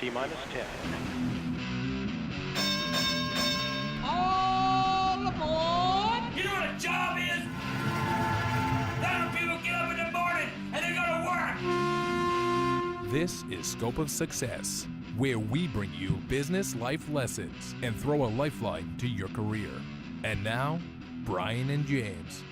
T-minus 10. All aboard! You know what a job is? That's when people get up in the morning and they go to work. This is Scope of Success, where we bring you business life lessons and throw a lifeline to your career. And now, Brian and James.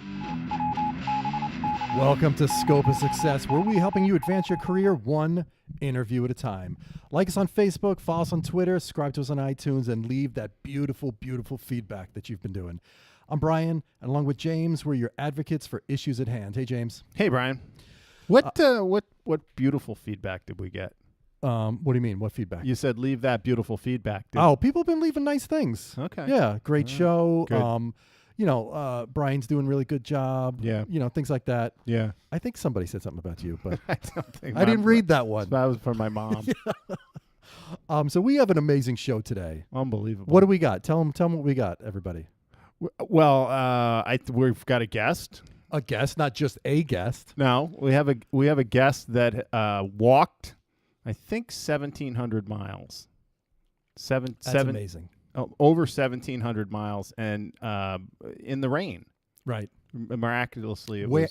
Welcome to Scope of Success, where we're helping you advance your career one interview at a time. Like us on Facebook, follow us on Twitter, subscribe to us on iTunes, and leave that beautiful, beautiful feedback that you've been doing. I'm Brian, and along with James, we're your advocates for issues at hand. Hey, James. Hey, Brian. What beautiful feedback did we get? What do you mean? What feedback? You said leave that beautiful feedback. People have been leaving nice things. Okay. Yeah, great show. Good. Brian's doing a really good job. Yeah. Things like that. Yeah. I think somebody said something about you, but I don't think I didn't read that one. That was from my mom. So we have an amazing show today. Unbelievable. What do we got? Tell them what we got, everybody. Well, we've got a guest. A guest, not just a guest. No, we have a guest that walked, I think, 1,700 miles. That's amazing. Over 1,700 miles, and in the rain. Right. Miraculously, Where?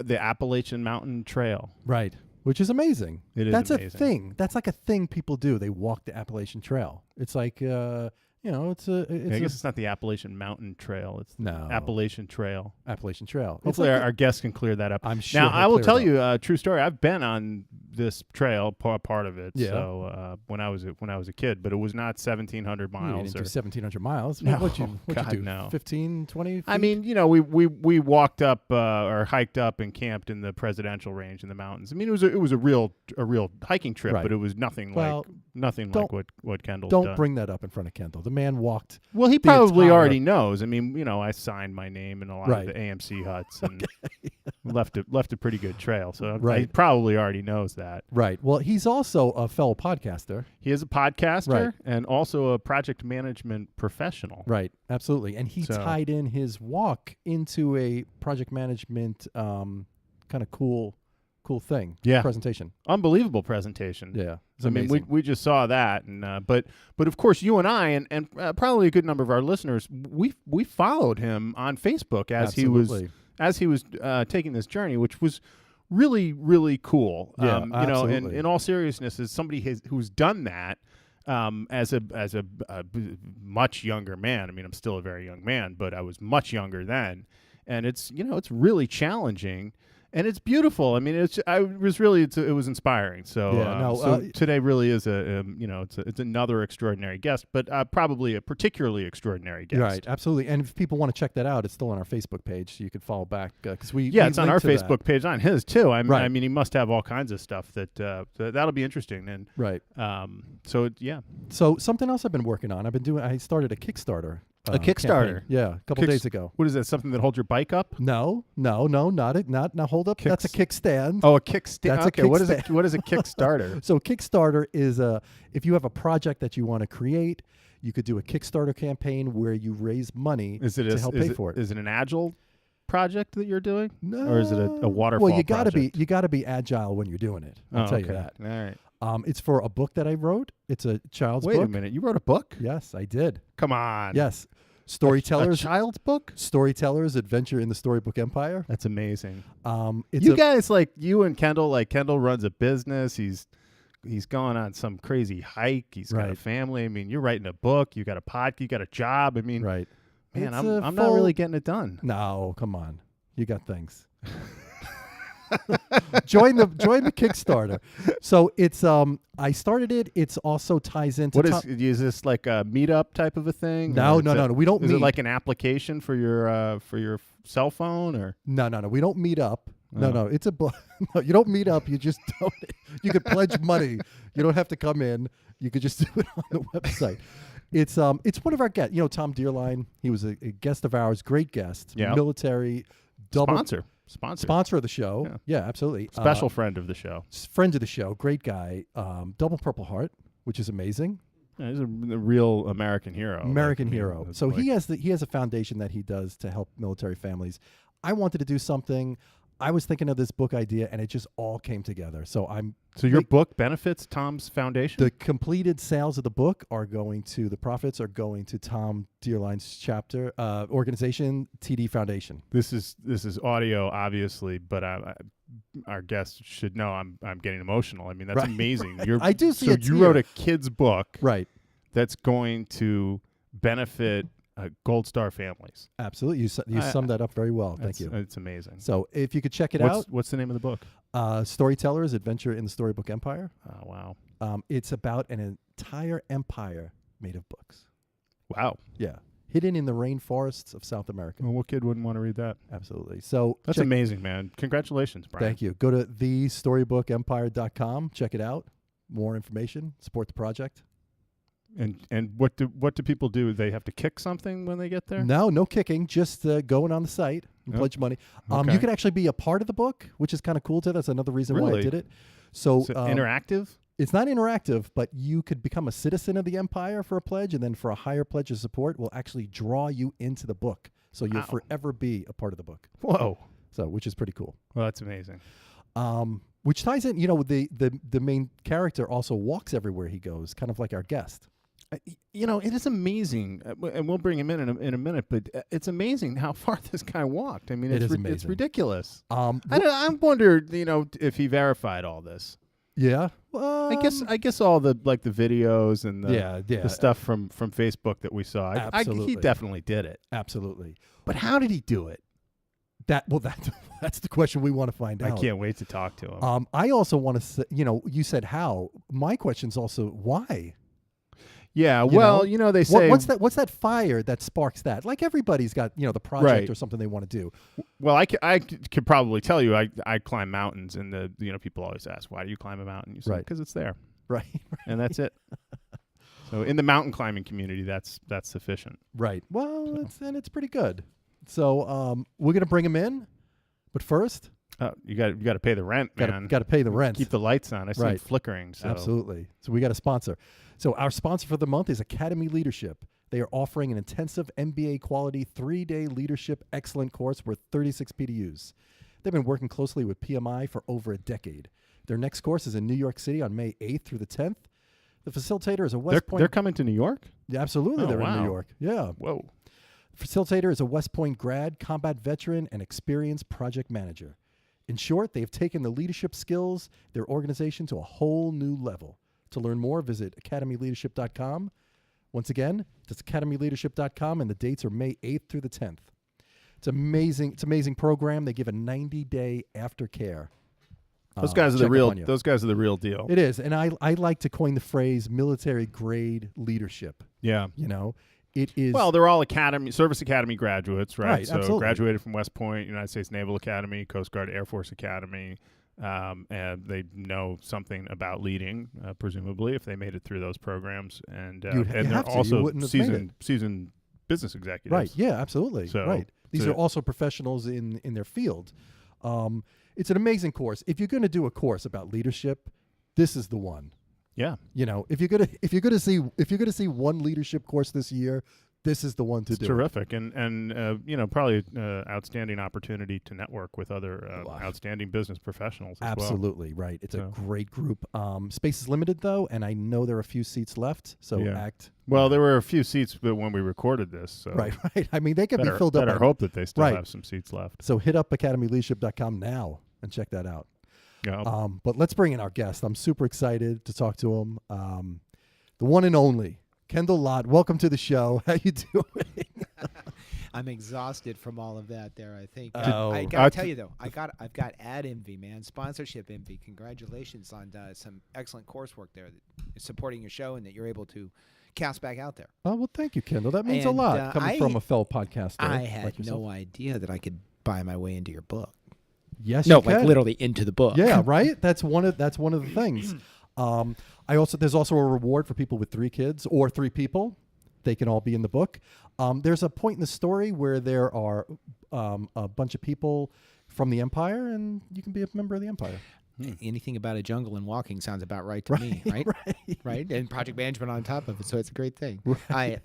The Appalachian Mountain Trail. Right. Which is amazing. That's amazing. a thing. That's like a thing people do. They walk the Appalachian Trail. It's like, I guess it's not the Appalachian Mountain Trail. It's the Appalachian Trail. Appalachian Trail. Hopefully our guest can clear that up. I'm sure. Now, I will tell you a true story. I've been on this trail, part of it. Yeah. So when I was a kid, but it was not 1,700 miles. You didn't do 1,700 miles. No, What'd you do? no. 15, 20 feet? I mean, we walked up or hiked up and camped in the presidential range in the mountains. I mean, it was a real hiking trip, Right. but it was nothing like what Kendall Don't done. bring that up in front of Kendall. The man walked. Well, he the probably entire- already knows. I mean, I signed my name in a lot Right. of the AMC huts and left a pretty good trail. So he Right. probably already knows that. Right. Well, he's also a fellow podcaster. He is a podcaster Right. and also a project management professional. Right. Absolutely. And he tied in his walk into a project management kind of cool thing. Yeah. Presentation. Unbelievable presentation. Yeah. It's I mean, amazing. we just saw that, and but of course, you and I, and probably a good number of our listeners, we followed him on Facebook as he was taking this journey, which was really, really cool. Yeah, And in all seriousness, as somebody who's done that as a much younger man. I mean, I'm still a very young man, but I was much younger then, and it's really challenging. And it's beautiful. I mean, it was inspiring. So, today really is it's another extraordinary guest, but probably a particularly extraordinary guest. Right, absolutely. And if people want to check that out, it's still on our Facebook page, so you can follow back because it's on our Facebook page, on his too. I Right. mean, he must have all kinds of stuff that'll be interesting. And right. So something else I've been working on. I started a Kickstarter. A Kickstarter? Campaign. Yeah, a couple days ago. What is that? Something that holds your bike up? No, not it. Not now. Hold up. That's a kickstand. Oh, a kickstand. That's a okay. What is kickstand. What is a Kickstarter? So Kickstarter is if you have a project that you want to create, you could do a Kickstarter campaign where you raise money to help pay for it. Is it an agile project that you're doing? No. Or is it a waterfall? Well, you project? gotta be agile when you're doing it. I'll tell you that. All right. It's for a book that I wrote. It's a child's book. Wait a minute. You wrote a book? Yes, I did. Come on. Yes. Storytellers. A child's book? Storytellers Adventure in the Storybook Empire. That's amazing. It's guys, like you and Kendall, like Kendall runs a business. He's gone on some crazy hike. He's got a family. I mean, you're writing a book. You got a podcast. You got a job. I mean, right. Man, I'm not really getting it done. No, come on. You got things. join the Kickstarter. So it's I started it. It's also ties into is this like a meetup type of a thing? No. We don't meet. Is it like an application for your cell phone or? No. We don't meet up. No. It's a no, you don't meet up. You just don't. You could pledge money. You don't have to come in. You could just do it on the website. It's one of our guests. Tom Dearline. He was a guest of ours. Great guest. Yeah. Military. Sponsor of the show. Yeah, absolutely. Special friend of the show. Friend of the show. Great guy. Double Purple Heart, which is amazing. Yeah, he's a real American hero. American hero. So he has a foundation that he does to help military families. I wanted to do something. I was thinking of this book idea, and it just all came together. So your book benefits Tom's foundation? The completed sales of the book the profits are going to Tom Dearline's chapter organization, TD Foundation. This is audio, obviously, but our guests should know I'm getting emotional. I mean, that's amazing. I do see it. So you wrote a kid's book, right? That's going to benefit Gold Star families. Absolutely. You summed that up very well. Thank you. It's amazing. So if you could check it out. What's the name of the book? Storytellers Adventure in the Storybook Empire. Oh, wow. It's about an entire empire made of books. Wow. Yeah. Hidden in the rainforests of South America. Well, what kid wouldn't want to read that? Absolutely. So that's amazing, man. Congratulations, Brian. Thank you. Go to thestorybookempire.com. Check it out. More information. Support the project. And what do people do? They have to kick something when they get there? No kicking. Just going on the site and pledge money. Okay. You can actually be a part of the book, which is kind of cool too. That's another reason why I did it. So interactive? It's not interactive, but you could become a citizen of the empire for a pledge, and then for a higher pledge of support, we'll actually draw you into the book. So you'll forever be a part of the book. Whoa. So which is pretty cool. Well, that's amazing. Which ties in, the main character also walks everywhere he goes, kind of like our guest. It is amazing, and we'll bring him in a minute. But it's amazing how far this guy walked. I mean, it's ridiculous. I wonder, if he verified all this. Yeah, I guess all the the videos and the stuff from Facebook that we saw. Absolutely. He definitely did it. Absolutely. But how did he do it? That's the question we want to find out. I can't wait to talk to him. I also want to say, you said how. My question's also why. Yeah, they say what's that fire that sparks that? Like everybody's got the project or something they want to do. Well, I could probably tell you I climb mountains, and people always ask, why do you climb a mountain? You say because it's there, right? And that's it. So in the mountain climbing community, that's sufficient, right? Well, it's pretty good. So we're gonna bring him in, but first. You got to pay the rent, man. Got to pay the rent. Keep the lights on. I see them flickering. So. Absolutely. So we got a sponsor. So our sponsor for the month is Academy Leadership. They are offering an intensive MBA quality 3-day leadership excellent course worth 36 PDUs. They've been working closely with PMI for over a decade. Their next course is in New York City on May 8th through the 10th. The facilitator is a West Point. They're coming to New York? Yeah, absolutely. They're in New York. Yeah. Whoa. Facilitator is a West Point grad, combat veteran, and experienced project manager. In short, they have taken the leadership skills, their organization, to a whole new level. To learn more, visit academyleadership.com. Once again, that's academyleadership.com, and the dates are May 8th through the 10th. It's amazing. It's an amazing program. They give a 90-day aftercare. Those guys are the real. Those guys are the real deal. It is, and I like to coin the phrase military grade leadership. Yeah, it is. Well, they're all service academy graduates, right? So absolutely. Graduated from West Point, United States Naval Academy, Coast Guard Air Force Academy, and they know something about leading, presumably, if they made it through those programs. And they're also seasoned business executives. Right. Yeah. Absolutely. So, right. These are also professionals in their field. It's an amazing course. If you're going to do a course about leadership, this is the one. Yeah. If you're gonna see one leadership course this year, this is the one to do. Terrific, and probably outstanding opportunity to network with other outstanding business professionals. Absolutely right. It's a great group. Space is limited though, and I know there are a few seats left. So act. Well, there were a few seats when we recorded this. So right. I mean, they could be filled up. Better hope that they still have some seats left. So hit up academyleadership.com now and check that out. Yeah. But let's bring in our guest. I'm super excited to talk to him. The one and only Kendall Lott. Welcome to the show. How you doing? I'm exhausted from all of that there, I think. Oh. I gotta tell you though, I've got ad envy, man. Sponsorship envy. Congratulations on some excellent coursework there that is supporting your show and that you're able to cast back out there. Oh, well, thank you, Kendall. That means a lot coming from a fellow podcaster. I had no idea that I could buy my way into your book. Yes, no, you can. like literally into the book. Yeah, right. That's one of the things. There's also a reward for people with 3 kids or 3 people. They can all be in the book. There's a point in the story where there are a bunch of people from the Empire, and you can be a member of the Empire. anything about a jungle and walking sounds about right to me, right? Right. And project management on top of it, so it's a great thing. Right.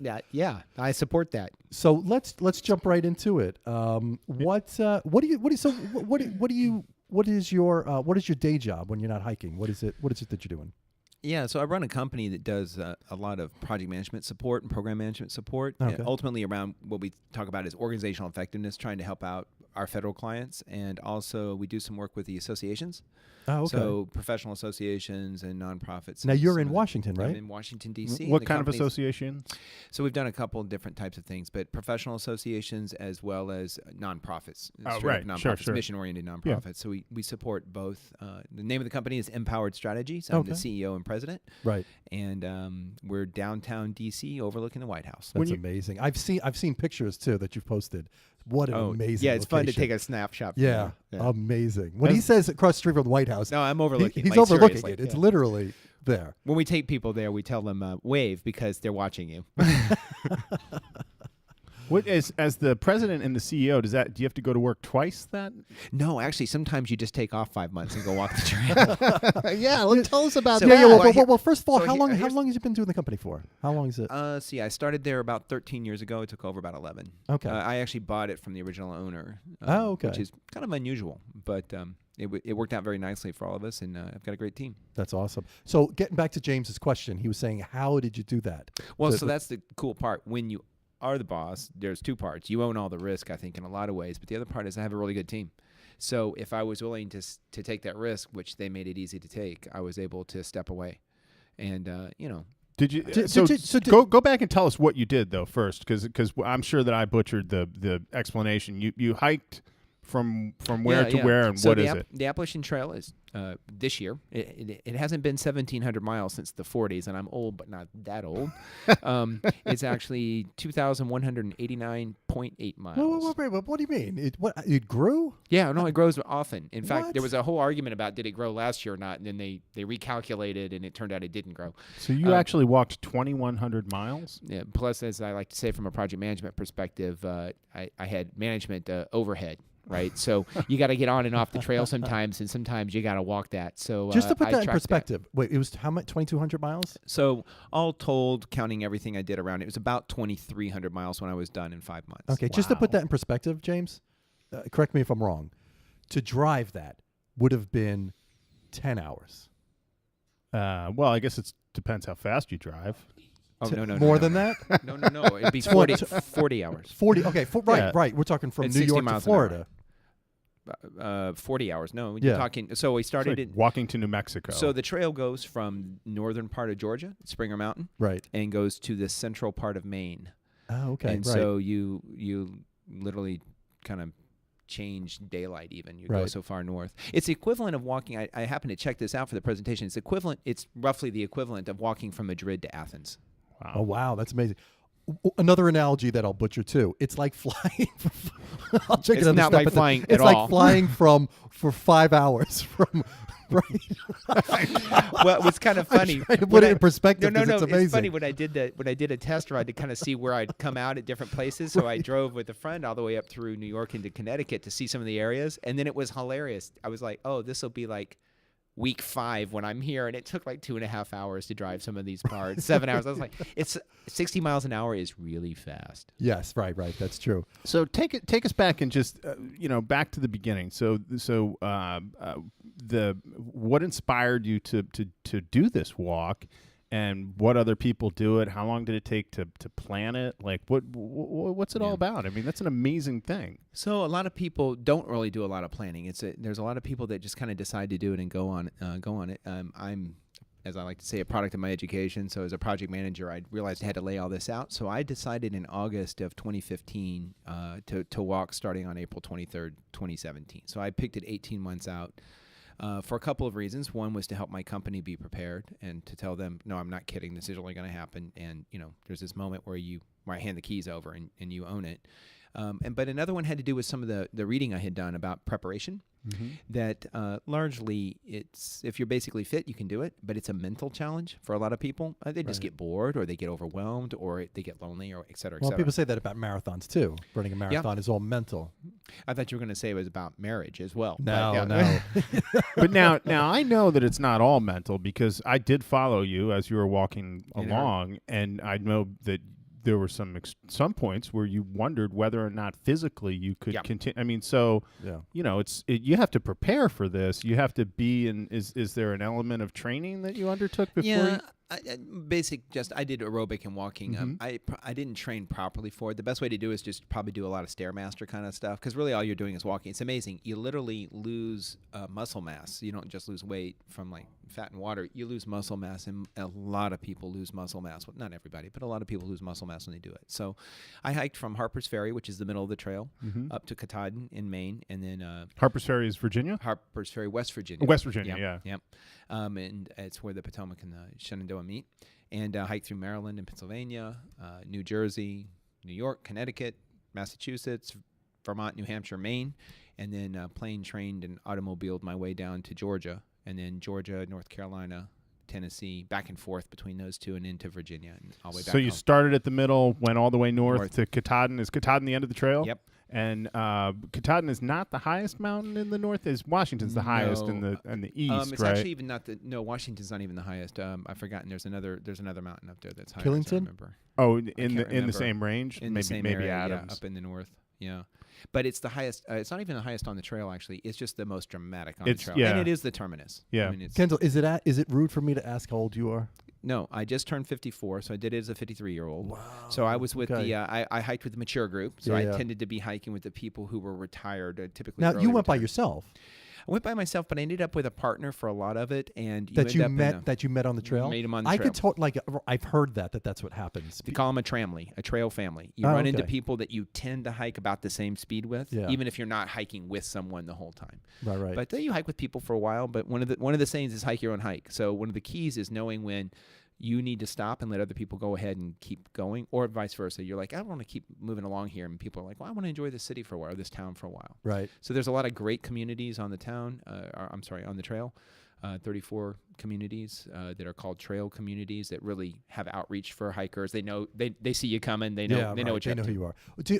I support that. So let's jump right into it. What is your day job when you're not hiking? What is it that you're doing? Yeah, so I run a company that does a lot of project management support and program management support. Okay. Ultimately, around what we talk about is organizational effectiveness, trying to help out our federal clients, and also we do some work with the associations. Oh, okay. So professional associations and nonprofits. Now and you're some in of the- Washington, right? I'm in Washington D.C. What The kind of company's- associations? So we've done a couple of different types of things, but professional associations as well as nonprofits, Oh, straight up right. nonprofits, Sure. mission-oriented nonprofits. So we support both. The name of the company is Empowered Strategies. I'm Okay. the CEO and president, Right. and we're downtown D.C. overlooking the White House. That's amazing. I've seen pictures too that you've posted. What an amazing Yeah, it's fun to location. take a snapshot. From Yeah, there. amazing. When he says across the street from the White House, No, I'm overlooking. he's like, overlooking seriously, it. It's yeah. literally there. When we take people there, we tell them wave because they're watching you. What is as the president and the CEO? Do you have to go to work twice? That No, actually, sometimes you just take off 5 months and go walk the trail. Yeah, tell us about So- that. Well, here- Well, first of all, so how here- long here's- has you been doing the company for? How long is it? See, I started there about 13 years ago. It took over about 11. Okay. I actually bought it from the original owner. Oh, okay. Which is kind of unusual, but it worked out very nicely for all of us, and I've got a great team. That's awesome. So getting back to James's question, he was saying, how did you do that? Well, To- so that's the cool part. When you are the boss, there's two parts. You own all the risk, I think, in a lot of ways, but the other part is I have a really good team. So if I was willing to take that risk, which they made it easy to take, I was able to step away, and Did you? Did- Go back and tell us what you did though first, because I'm sure that I butchered the explanation. You hiked from where to where, and so what the is it? The Appalachian Trail is this year. It hasn't been 1,700 miles since the 40s, and I'm old, but not that old. It's actually 2,189.8 miles. Wait, what do you mean? It grew? Yeah, no, it grows often. In fact, What? there was a whole argument about did it grow last year or not, and then they recalculated, and it turned out it didn't grow. So you actually walked 2,100 miles. Yeah, plus, as I like to say from a project management perspective, I had management overhead. Right, so you got to get on and off the trail sometimes, and sometimes you got to walk that. So Just to put I that in tracked perspective, wait, it was how much? 2,200 miles? So all told, counting everything I did around it, was about 2,300 miles when I was done in 5 months. Okay, just to put that in perspective, James, correct me if I'm wrong. To drive that would have been 10 hours. Well, I guess it depends how fast you drive. Oh, no. More than that? No. It'd be 40 hours. 40. Okay, Yeah. right. We're talking from It's New 60 York to miles an hour. Florida. 40 hours. No, Yeah. you're talking. So we It's started like in. walking to New Mexico. So the trail goes from northern part of Georgia, Springer Mountain, Right. and goes to the central part of Maine. Oh, okay. And right. so you literally kind of change daylight even. You go Right. so far north. It's the equivalent of walking. I happened to check this out for the presentation. It's roughly the equivalent of walking from Madrid to Athens. Oh, wow. That's amazing. Another analogy that I'll butcher too. It's like flying. I'll take It's another not step like at the- flying It's at like all. flying for 5 hours from. Right. Well, it was kind of funny. trying to When put it in perspective No, 'cause it's It's amazing. funny when I did a test ride to kind of see where I'd come out at different places. So I drove with a friend all the way up through New York into Connecticut to see some of the areas, and then it was hilarious. I was like, "Oh, this will be like week 5 when I'm here," and it took like 2.5 hours to drive some of these parts. 7 hours. I was like, "It's 60 miles an hour is really fast." Yes. Right. That's true. So take us back and just back to the beginning. So what inspired you to do this walk, and what other people do it? How long did it take to plan it? Like what's it all about? I mean, that's an amazing thing. So a lot of people don't really do a lot of planning. There's a lot of people that just kind of decide to do it and go on it. I'm, as I like to say, a product of my education. So as a project manager, I realized I had to lay all this out. So I decided in August of 2015 to walk starting on April 23rd, 2017. So I picked it 18 months out. For a couple of reasons. One was to help my company be prepared and to tell them, no, I'm not kidding. This is really going to happen. And, there's this moment where I hand the keys over and you own it. But another one had to do with some of the reading I had done about preparation. that largely it's, if you're basically fit, you can do it, but it's a mental challenge for a lot of people. They just get bored, or they get overwhelmed, or they get lonely, or et cetera, et Well, cetera. people say that about marathons too. Running a marathon is all mental. I thought you were going to say it was about marriage as well. No, but, yeah. no. But now I know that it's not all mental, because I did follow you as you were walking along, and I know that there were some points where you wondered whether or not physically you could continue. I mean, so you know, you have to prepare for this. You have to be in. Is there an element of training that you undertook before? Yeah, I did aerobic and walking. I didn't train properly for it. The best way to do is just probably do a lot of Stairmaster kind of stuff, because really all you're doing is walking. It's amazing. You literally lose muscle mass. You don't just lose weight from like fat and water. You lose muscle mass, and a lot of people lose muscle mass. Well, not everybody, but a lot of people lose muscle mass when they do it. So I hiked from Harper's Ferry, which is the middle of the trail, up to Katahdin in Maine, and then Harper's Ferry is Virginia? Harper's Ferry, West Virginia. West Virginia, yeah. Yep. And it's where the Potomac and the Shenandoah meet. And hiked through Maryland and Pennsylvania, New Jersey, New York, Connecticut, Massachusetts, Vermont, New Hampshire, Maine, and then plane trained and automobiled my way down to Georgia, and then Georgia, North Carolina, Tennessee, back and forth between those two and into Virginia and all the way back So you home. started at the middle, went all the way north to Katahdin. Is Katahdin the end of the trail? Yep. And Katahdin is not the highest mountain in the north. Is Washington's the highest in the east, it's right? actually even not the Washington's not even the highest. I've forgotten. There's another mountain up there that's higher. Killington? I remember. Oh, can't in the remember. same range, In maybe the same maybe area, Adams. up in the north. Yeah. But it's the highest. It's not even the highest on the trail, actually. It's just the most dramatic on the trail. yeah. And it is the terminus. Yeah. I mean, it's, Kendall, is it rude for me to ask how old you are? no, I just turned 54, so I did it as a 53-year-old. Wow. So I was with I hiked with the mature group, so I tended to be hiking with the people who were retired, typically. Now, you went by retired. yourself. I went by myself, but I ended up with a partner for a lot of it, and That you met on the trail. Made him on the I trail. could I've heard that's what happens. We call them a tramley, a trail family. You run into people that you tend to hike about the same speed with, even if you're not hiking with someone the whole time. Right. But you hike with people for a while. But one of the sayings is hike your own hike. So one of the keys is knowing when you need to stop and let other people go ahead and keep going, or vice versa. You're like, I want to keep moving along here, and people are like, well, I want to enjoy this city for a while, or this town for a while. Right. So there's a lot of great communities on the on the trail. 34 communities that are called trail communities that really have outreach for hikers. They know they see you coming. They know they know what you're up to. Who you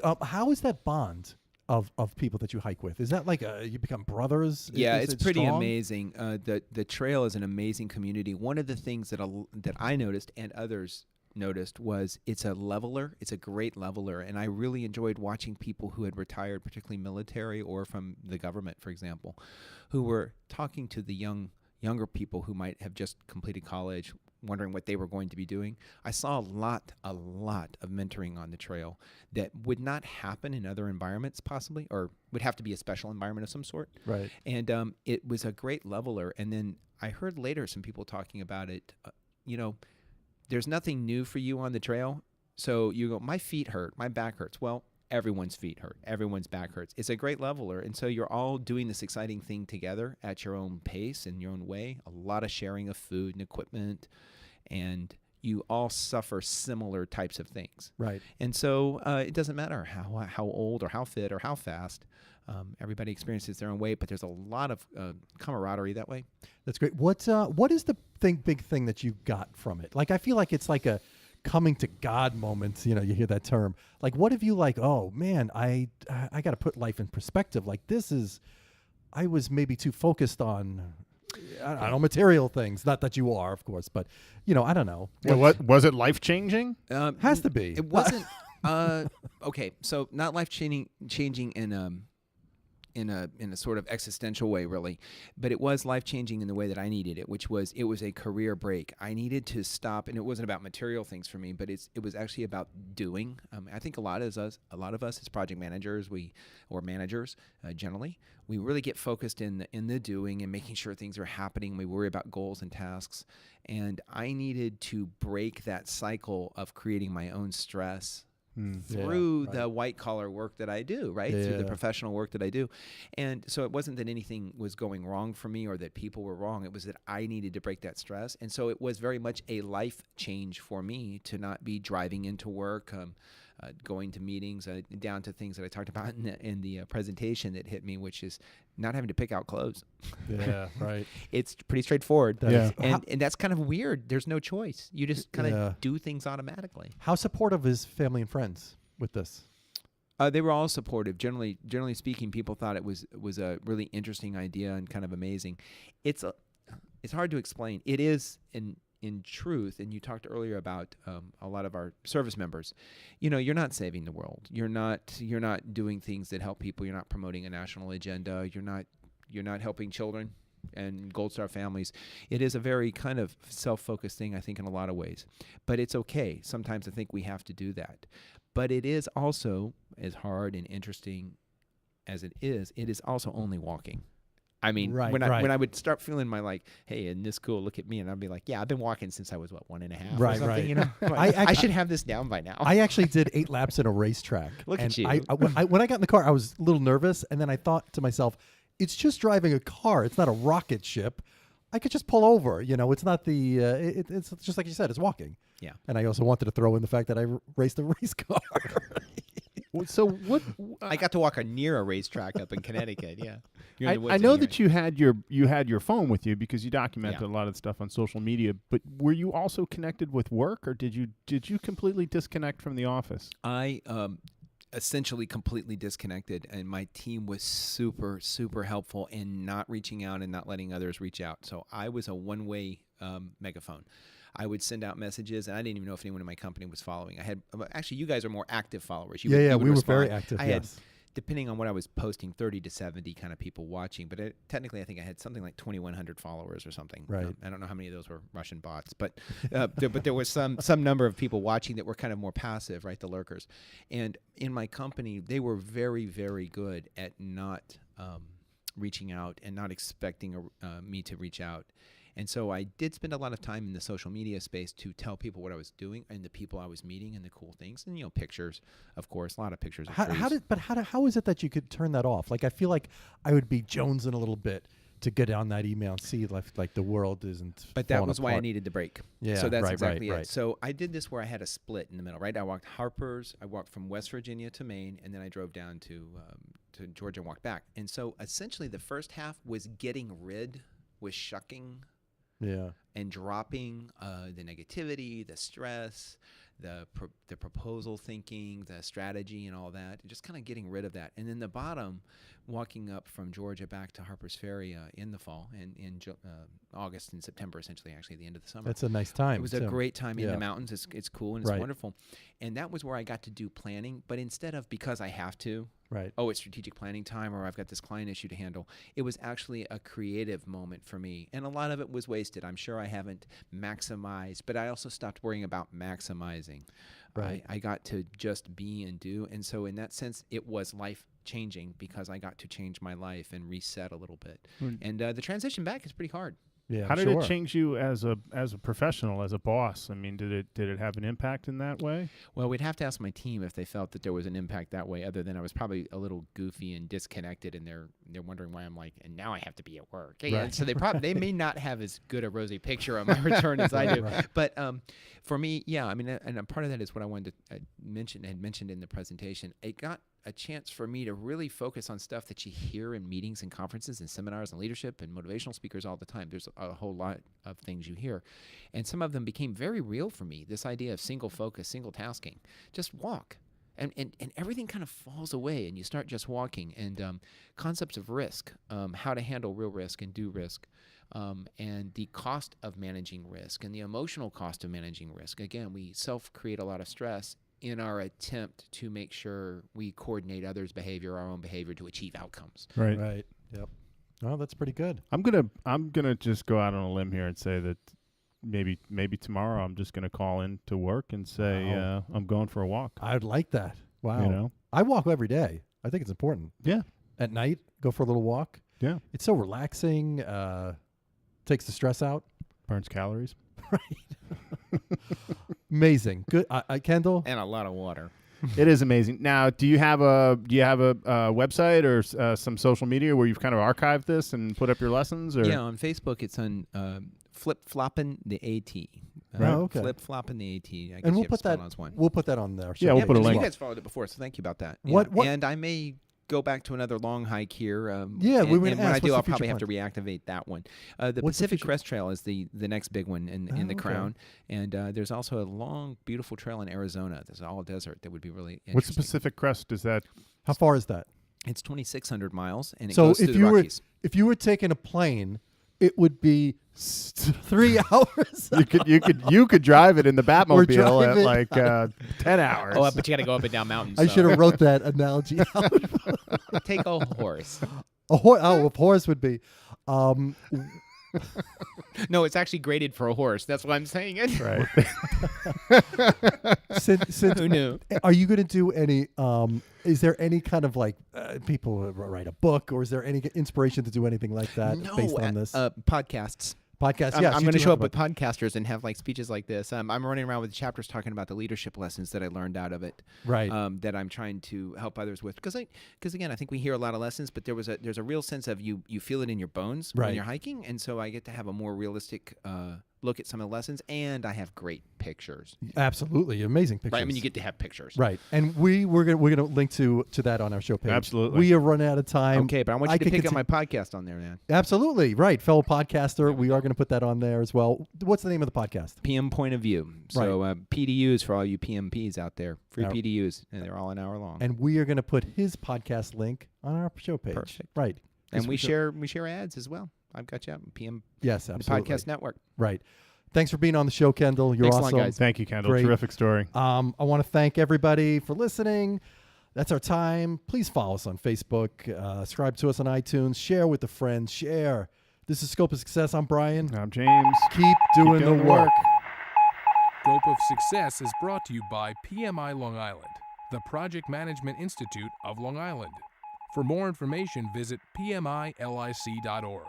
are. How is that bond of people that you hike with? Is that like you become brothers? Yeah, Is it's it pretty strong? amazing. The trail is an amazing community. One of the things that I noticed and others noticed was it's a leveler. It's a great leveler, and I really enjoyed watching people who had retired, particularly military or from the government, for example, who were talking to the younger people who might have just completed college, wondering what they were going to be doing. I saw a lot of mentoring on the trail that would not happen in other environments possibly, or would have to be a special environment of some sort. Right. And it was a great leveler. And then I heard later some people talking about it, there's nothing new for you on the trail. So you go, my feet hurt, my back hurts. Well, everyone's feet hurt. Everyone's back hurts. It's a great leveler. And so you're all doing this exciting thing together at your own pace and your own way. A lot of sharing of food and equipment. And you all suffer similar types of things. Right. And so it doesn't matter how old or how fit or how fast. Everybody experiences their own way, but there's a lot of camaraderie that way. That's great. What is the big thing that you got from it? Like, I feel like it's like a coming to God moment. You hear that term. Like, what have you like? Oh man, I got to put life in perspective. Like, I was maybe too focused on, I don't know, material things. Not that you are, of course, but I don't know. Yeah, what was it? Life changing? Has to be. It wasn't. Okay, so not life changing in a sort of existential way, really, but it was life changing in the way that I needed it, which was it was a career break. I needed to stop, and it wasn't about material things for me, but it was actually about doing. I think a lot of us as project managers, or managers generally, we really get focused in the doing and making sure things are happening. We worry about goals and tasks, and I needed to break that cycle of creating my own stress through the white collar work that I do, right? Through the professional work that I do. And so it wasn't that anything was going wrong for me or that people were wrong. It was that I needed to break that stress. And so it was very much a life change for me to not be driving into work, going to meetings, down to things that I talked about in the presentation that hit me, which is not having to pick out clothes. Yeah, right. It's pretty straightforward. That is- And that's kind of weird. There's no choice. You just kind of do things automatically. How supportive is family and friends with this? They were all supportive. Generally speaking, people thought it was a really interesting idea and kind of amazing. It's hard to explain. It is in truth, and you talked earlier about a lot of our service members. You're not saving the world. You're not doing things that help people. You're not promoting a national agenda. You're not helping children and Gold Star families. It is a very kind of self-focused thing, I think, in a lot of ways. But it's okay. Sometimes I think we have to do that. But it is also, as hard and interesting as it is also only walking. I mean, Right, when right. I would start feeling my hey, isn't this cool? Look at me, and I'd be like, yeah, I've been walking since I was 1.5 Right, or something. right. I should have this down by now. I actually did 8 laps in a racetrack. Look at and you. When I got in the car, I was a little nervous, and then I thought to myself, it's just driving a car. It's not a rocket ship. I could just pull over. It's not the. It's just like you said. It's walking. Yeah. And I also wanted to throw in the fact that I raced a race car. So what? I got to walk near a racetrack up in Connecticut. Yeah. You're in the woods I know anyway. that you had your phone with you because you documented a lot of stuff on social media. But were you also connected with work, or did you completely disconnect from the office? I essentially completely disconnected, and my team was super, super helpful in not reaching out and not letting others reach out. So I was a one-way megaphone. I would send out messages, and I didn't even know if anyone in my company was following. Actually, you guys are more active followers. You would we were respond. very active. I had, Yes. depending on what I was posting, 30 to 70 kind of people watching. But technically, I think I had something like 2,100 followers or something. Right. I don't know how many of those were Russian bots, but there was some number of people watching that were kind of more passive, right? The lurkers. And in my company, they were very, very good at not reaching out and not expecting me to reach out. And so I did spend a lot of time in the social media space to tell people what I was doing and the people I was meeting and the cool things, and pictures, of course, a lot of pictures. Of How is it that you could turn that off? Like, I feel like I would be jonesing a little bit to get on that email and see like the world isn't. But that falling was why I apart. needed the break. Yeah, so that's right, exactly right, it. right. So I did this where I had a split in the middle, right? I walked Harper's, I walked from West Virginia to Maine, and then I drove down to Georgia and walked back. And so essentially the first half was shucking. Yeah. And dropping the negativity, the stress, the proposal thinking, the strategy, and all that, and just kind of getting rid of that. And then the bottom, walking up from Georgia back to Harper's Ferry in the fall, and in August and September, essentially, actually, the end of the summer. That's a nice time. It was a great time in the mountains. It's cool and it's Right. wonderful. And that was where I got to do planning. But instead of, because I have to, Right. it's strategic planning time, or I've got this client issue to handle, it was actually a creative moment for me. And a lot of it was wasted. I'm sure I haven't maximized, but I also stopped worrying about maximizing. Right. I got to just be and do. And so in that sense, it was life changing because I got to change my life and reset a little bit. And the transition back is pretty hard. Yeah. How did sure. it change you as a professional, as a boss? I mean, did it have an impact in that way? Well, we'd have to ask my team if they felt that there was an impact that way, other than I was probably a little goofy and disconnected, and they're wondering why I'm like, and now I have to be at work. Yeah, Right. so they may not have as good a rosy picture of my return as I do. Right. But for me, yeah, I mean, and a part of that is what I wanted to mention in the presentation. It got a chance for me to really focus on stuff that you hear in meetings and conferences and seminars and leadership and motivational speakers all the time. There's a whole lot of things you hear. And some of them became very real for me. This idea of single focus, single tasking. Just walk. And everything kind of falls away and you start just walking. And concepts of risk, how to handle real risk and do risk. And the cost of managing risk and the emotional cost of managing risk. Again, we self-create a lot of stress in our attempt to make sure we coordinate others' behavior, our own behavior, to achieve outcomes. Right. Right. Yep. Well, that's pretty good. I'm gonna just go out on a limb here and say that maybe tomorrow I'm just gonna call in to work and say Wow. I'm going for a walk. I'd like that. Wow. You know? I walk every day. I think it's important. Yeah. At night, go for a little walk. Yeah. It's so relaxing. Takes the stress out. Burns calories. Amazing. Good. Kendall. And a lot of water. It is amazing. Now, do you have a website or some social media where you've kind of archived this and put up your lessons? Or Yeah, on Facebook it's on Flip Floppin' the AT. okay. Flip flopping the AT. I guess And you we'll have to put spell that. it as one. We'll put that on there. Yeah, we'll put a because link. You guys followed it before, so thank you about that. What- Yeah. what- And I may go back to another long hike here. Yeah, and, we were and gonna when ask, I do, what's I'll the probably future have to reactivate that one. The What's the Pacific future- Crest Trail is the next big one in the okay. Crown, and there's also a long, beautiful trail in Arizona. There's all desert that would be really interesting. What's the Pacific Crest? Is that How far is that? It's 2,600 miles, and it So goes through if the you were Rockies. taking a plane, it would be 3 hours. you could drive it in the Batmobile drive at it. like 10 hours. Oh, but you got to go up and down mountains. I should have wrote that analogy out. Take a horse. A horse would be. No, it's actually graded for a horse. That's why I'm saying it. Right. Since Who knew? Are you going to do any? Is there any kind of like people write a book, or is there any inspiration to do anything like that based on this Podcasts. podcast? I'm Yeah, going to show up with podcasters and have like speeches like this. I'm running around with chapters talking about the leadership lessons that I learned out of it. Right. That I'm trying to help others with. Because again, I think we hear a lot of lessons, but there's a real sense of you feel it in your bones Right. when you're hiking, and so I get to have a more realistic look at some of the lessons, and I have great pictures. Absolutely, amazing pictures. Right? I mean, you get to have pictures. right, and we're gonna link to that on our show page. Absolutely. We are running out of time. Okay, but I want you to could pick up conti- my podcast on there, man. Absolutely right, fellow podcaster. We are going to put that on there as well. What's the name of the podcast? PM Point of View. So PDUs for all you PMPs out there. Free PDUs, and they're all an hour long. And we are going to put his podcast link on our show page. Perfect. Right. And Yes, we share ads as well. I've got you up. PM Yes, the absolutely. Podcast Network. Right. Thanks for being on the show, Kendall. You're Thanks a lot, awesome. guys. Thank you, Kendall. Great. Terrific story. I want to thank everybody for listening. That's our time. Please follow us on Facebook. Subscribe to us on iTunes. Share with a friend. Share. This is Scope of Success. I'm Brian. I'm James. Keep doing the work. Scope of Success is brought to you by PMI Long Island, the Project Management Institute of Long Island. For more information, visit pmilic.org.